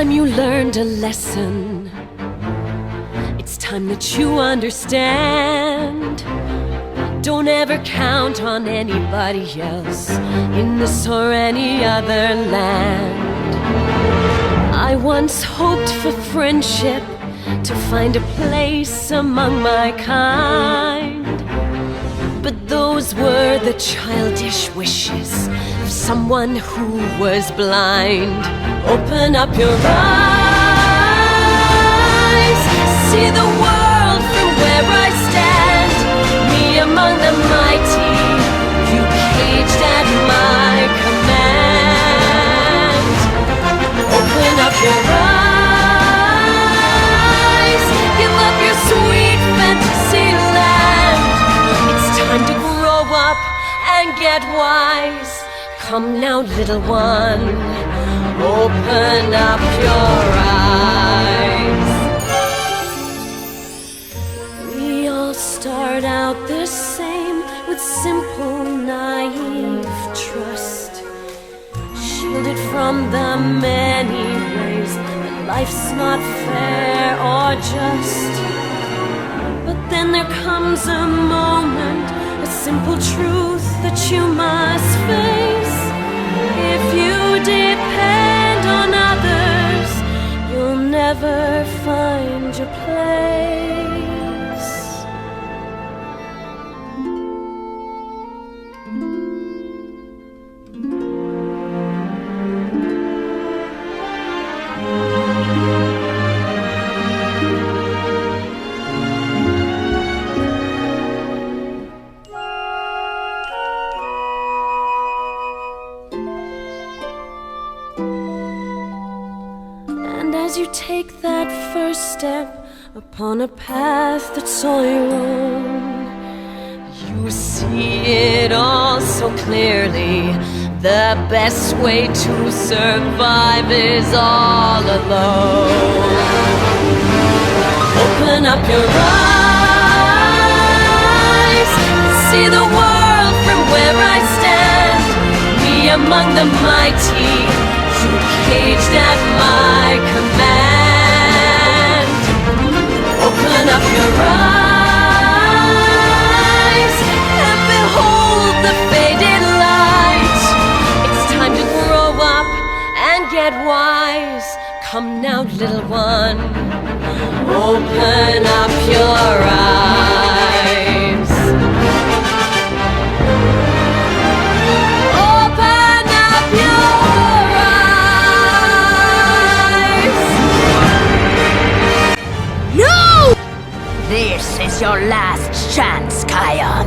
time you learned a lesson. It's time that you understand. Don't ever count on anybody else in this or any other land. I once hoped for friendship, to find a place among my kind. But those were the childish wishes of someone who was blind. Open up your eyes, see the world from where I stand. Me among the mighty, you caged at my command. Open up your eyes, give up your sweet fantasy land. It's time to grow up and get wise. Come now, little one, open up your eyes. We all start out the same, with simple, naive trust, shielded from the many ways that life's not fair or just. But then there comes a moment, a simple truth that you must face. If you depend on others, you'll never find your place. As you take that first step upon a path that's all your own, you see it all so clearly. The best way to survive is all alone. Open up your eyes, see the world from where I stand. Me among the mighty, you caged at my command. Open up your eyes and behold the faded light. It's time to grow up and get wise. Come now, little one, open up your eyes. Open up your This is your last chance, Kion.